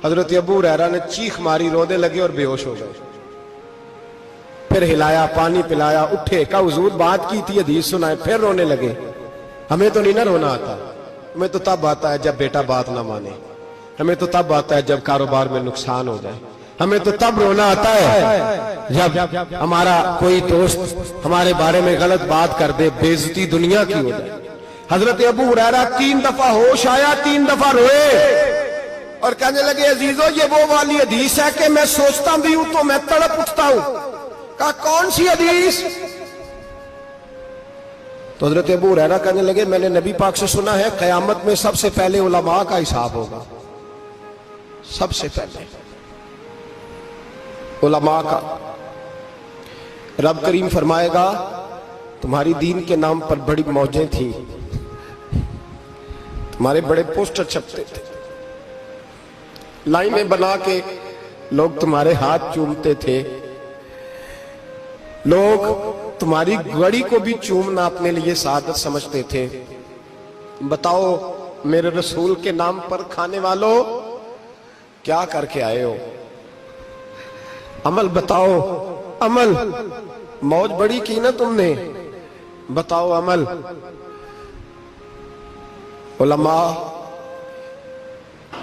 حضرت ابو ہریرہ نے چیخ ماری، رونے لگے اور بے ہوش ہو گئے۔ پھر ہلایا، پانی پلایا، اٹھے، کہا حضور بات کی تھی، حدیث سنائے، پھر رونے لگے۔ ہمیں تو نہیں نہ رونا آتا، ہمیں تو تب آتا ہے جب بیٹا بات نہ مانے، ہمیں تو تب آتا ہے جب کاروبار میں نقصان ہو جائے، ہمیں تو تب رونا آتا ہے جب ہمارا کوئی دوست ہمارے بارے میں غلط بات کر دے، بے عزتی دنیا کی ہو جائے۔ حضرت ابو ہریرہ 3 دفعہ ہوش آیا، 3 دفعہ روئے اور کہنے لگے عزیزو یہ وہ والی حدیث ہے کہ میں سوچتا بھی ہوں تو میں تڑپ اٹھتا ہوں۔ کہا کون سی حدیث؟ تو حضرت ابو ہریرہ کہنے لگے میں نے نبی پاک سے سنا ہے قیامت میں سب سے پہلے علماء کا حساب ہوگا، سب سے پہلے علماء کا۔ رب کریم فرمائے گا تمہاری دین کے نام پر بڑی موجیں تھیں، تمہارے بڑے پوسٹر چھپتے تھے، لائنیں بنا کے لوگ تمہارے ہاتھ چومتے تھے، لوگ تمہاری گڑی کو بھی چومنا اپنے لیے سعادت سمجھتے تھے۔ بتاؤ میرے رسول کے نام پر کھانے والوں کیا کر کے آئے ہو؟ عمل بتاؤ، عمل۔ موج بڑی کی نا تم نے، بتاؤ عمل۔ علماء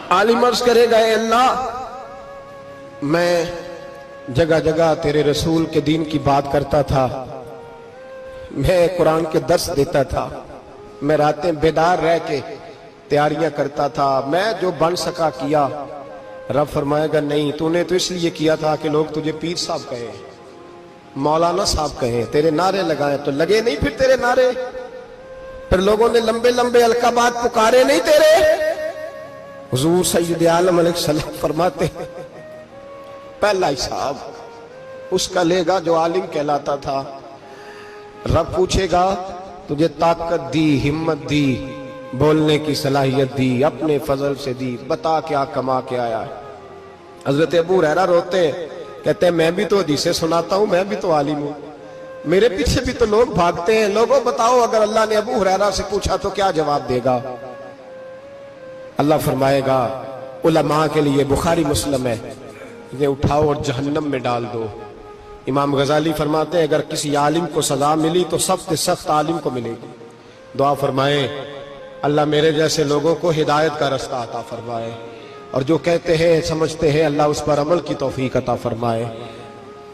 عالم عرض کرے گا اے اللہ میں جگہ جگہ تیرے رسول کے دین کی بات کرتا تھا، میں قرآن کے درس دیتا تھا، میں راتیں بیدار رہ کے تیاریاں کرتا تھا، میں جو بن سکا کیا۔ رب فرمائے گا نہیں، تو نے تو اس لیے کیا تھا کہ لوگ تجھے پیر صاحب کہیں، مولانا صاحب کہیں، تیرے نعرے لگائیں، تو لگے نہیں پھر تیرے نعرے؟ پھر لوگوں نے لمبے لمبے القابات پکارے نہیں تیرے؟ حضور سید عالم علیہ السلام فرماتے ہیں پہلا حساب اس کا لے گا جو عالم کہلاتا تھا۔ رب پوچھے گا تجھے طاقت دی، ہمت دی، بولنے کی صلاحیت دی، اپنے فضل سے دی، بتا کیا کما کے آیا ہے۔ حضرت ابو ہریرہ روتے ہیں، کہتے ہیں میں بھی تو حدیثیں سناتا ہوں، میں بھی تو عالم ہوں، میرے پیچھے بھی تو لوگ بھاگتے ہیں۔ لوگوں بتاؤ اگر اللہ نے ابو ہریرہ سے پوچھا تو کیا جواب دے گا؟ اللہ فرمائے گا علماء کے لیے بخاری مسلم ہے، انہیں اٹھاؤ اور جہنم میں ڈال دو۔ امام غزالی فرماتے ہیں اگر کسی عالم کو سزا ملی تو سخت سخت عالم کو ملے گی۔ دعا فرمائیں اللہ میرے جیسے لوگوں کو ہدایت کا رستہ عطا فرمائے، اور جو کہتے ہیں سمجھتے ہیں اللہ اس پر عمل کی توفیق عطا فرمائے۔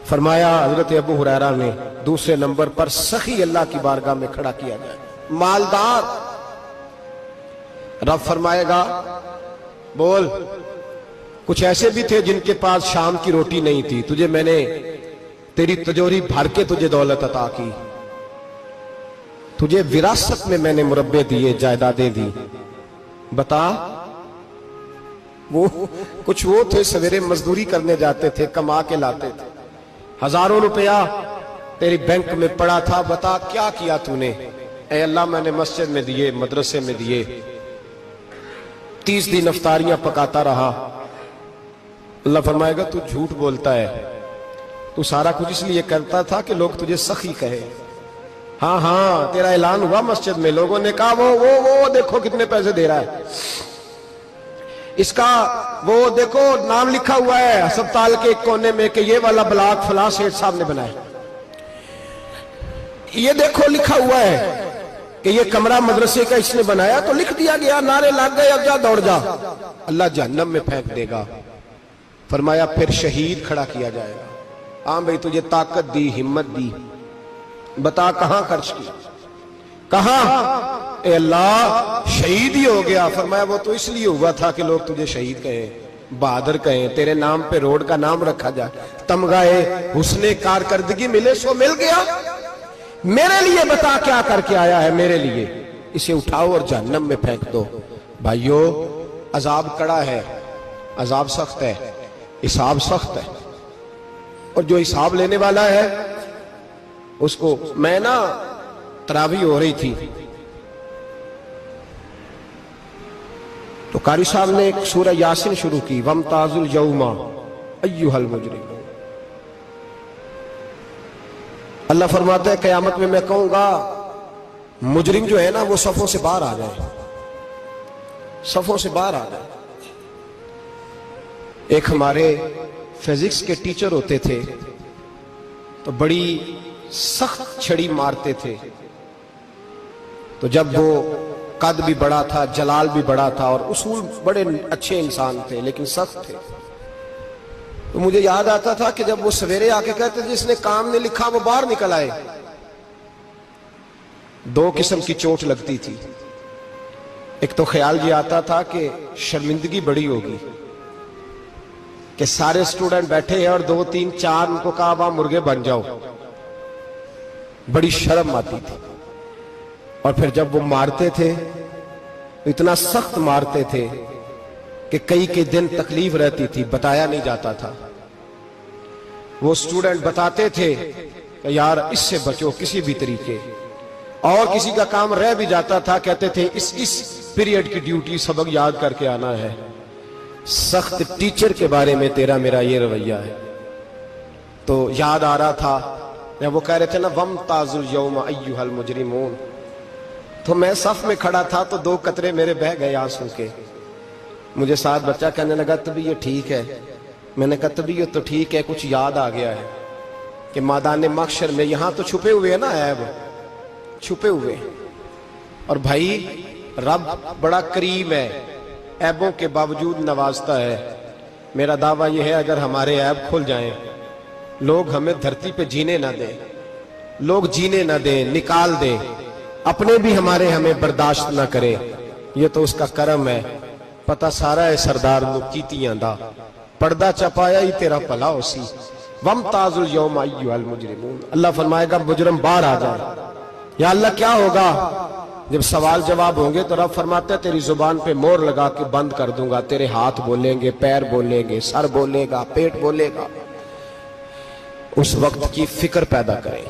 فرمایا حضرت ابو ہریرہ نے دوسرے نمبر پر سخی اللہ کی بارگاہ میں کھڑا کیا جائے، مالدار۔ رب فرمائے گا بول، کچھ ایسے بھی تھے جن کے پاس شام کی روٹی نہیں تھی، تجھے میں نے تیری تجوری بھر کے تجھے دولت عطا کی، تجھے وراثت میں نے مربے دیے، جائیدادیں دی، بتا۔ وہ کچھ وہ تھے سویرے مزدوری کرنے جاتے تھے، کما کے لاتے تھے، ہزاروں روپیہ تیری بینک میں پڑا تھا، بتا کیا کیا تو نے؟ اے اللہ میں نے مسجد میں دیے، مدرسے میں دیے، 30 دن افطاریاں پکاتا رہا۔ اللہ فرمائے گا تو جھوٹ بولتا ہے، تو سارا کچھ اس لیے کرتا تھا کہ لوگ تجھے سخی کہے۔ ہاں ہاں تیرا اعلان ہوا مسجد میں، لوگوں نے کہا وہ دیکھو کتنے پیسے دے رہا ہے، اس کا وہ دیکھو نام لکھا ہوا ہے ہسپتال کے ایک کونے میں کہ یہ والا بلاک فلاں سیٹھ صاحب نے بنایا، یہ دیکھو لکھا ہوا ہے کہ یہ کمرہ مدرسے کا اس نے بنایا، تو لکھ دیا گیا، نعرے لگ گئے، اب جا دوڑ جا۔ اللہ جہنم میں پھینک دے گا۔ فرمایا پھر شہید کھڑا کیا جائے گا۔ ہاں بھئی تجھے طاقت دی، ہمت دی، بتا کہاں خرچ کی، کہاں؟ اے اللہ شہید ہی ہو گیا۔ فرمایا وہ تو اس لیے ہوا تھا کہ لوگ تجھے شہید کہیں، بہادر کہیں، تیرے نام پہ روڈ کا نام رکھا جائے، تمغہ حسن کارکردگی ملے سو مل گیا۔ میرے لیے بتا کیا کر کے آیا ہے، میرے لیے اسے اٹھاؤ اور جہنم میں پھینک دو۔ بھائیو عذاب کڑا ہے، عذاب سخت ہے، حساب سخت ہے، اور جو حساب لینے والا ہے اس کو میں نا تراویح ہو رہی تھی تو قاری صاحب نے ایک سورہ یاسین شروع کی، وَامْتَازُوا الْيَوْمَ أَيُّهَا الْمُجْرِمُونَ۔ اللہ فرماتا ہے قیامت میں کہوں گا مجرم جو ہے نا وہ صفوں سے باہر آ جائے، صفوں سے باہر آ جائے۔ ایک ہمارے فزکس کے ٹیچر ہوتے تھے تو بڑی سخت چھڑی مارتے تھے، تو جب وہ قد بھی بڑا تھا، جلال بھی بڑا تھا، اور اصول بڑے اچھے انسان تھے لیکن سخت تھے، تو مجھے یاد آتا تھا کہ جب وہ سویرے آ کے کہتے تھے جس نے کام نہیں لکھا وہ باہر نکل آئے۔ دو قسم کی چوٹ لگتی تھی، ایک تو خیال یہ آتا تھا کہ شرمندگی بڑی ہوگی کہ سارے سٹوڈنٹ بیٹھے ہیں اور 2 3 4 ان کو کہا وہاں مرغے بن جاؤ، بڑی شرم آتی تھی۔ اور پھر جب وہ مارتے تھے اتنا سخت مارتے تھے کہ کئی دن تکلیف رہتی تھی، بتایا نہیں جاتا تھا۔ وہ سٹوڈنٹ بتاتے تھے کہ یار اس سے بچو کسی بھی طریقے، اور کسی کا کام رہ بھی جاتا تھا کہتے تھے اس پیریڈ کی ڈیوٹی سبق یاد کر کے آنا ہے۔ سخت ٹیچر کے بارے میں تیرا میرا یہ رویہ ہے۔ تو یاد آ رہا تھا جب وہ کہہ رہے تھے نا وَامْتَازُوا الْيَوْمَ أَيُّهَا الْمُجْرِمُونَ، تو میں صف میں کھڑا تھا تو 2 قطرے میرے بہہ گئے آنسو کے۔ مجھے ساتھ بچہ کہنے لگا طبیعت ٹھیک ہے، میں نے کہا طبیعت تو ٹھیک ہے، کچھ یاد آ گیا ہے کہ میدان محشر میں یہاں تو چھپے ہوئے ہیں نا عیب، چھپے ہوئے، اور بھائی رب بڑا کریم ہے، عیبوں کے باوجود نوازتا ہے۔ میرا دعویٰ یہ ہے اگر ہمارے عیب کھل جائیں، لوگ ہمیں دھرتی پہ جینے نہ دیں، لوگ جینے نہ دیں، نکال دیں، اپنے بھی ہمیں برداشت نہ کریں، یہ تو اس کا کرم ہے۔ پتہ سارا ہے سردار نو کیتیاں دا، پردہ چپایا ہی تیرا پلا ہو سی۔ وَامْتَازُوا الْيَوْمَ أَيُّهَا الْمُجْرِمُونَ، اللہ فرمائے گا مجرم باہر آ جائے۔ یا اللہ کیا ہوگا؟ جب سوال جواب ہوں گے تو رب فرماتا ہے تیری زبان پہ مور لگا کے بند کر دوں گا، تیرے ہاتھ بولیں گے، پیر بولیں گے، سر بولے گا، پیٹ بولے گا۔ اس وقت کی فکر پیدا کریں۔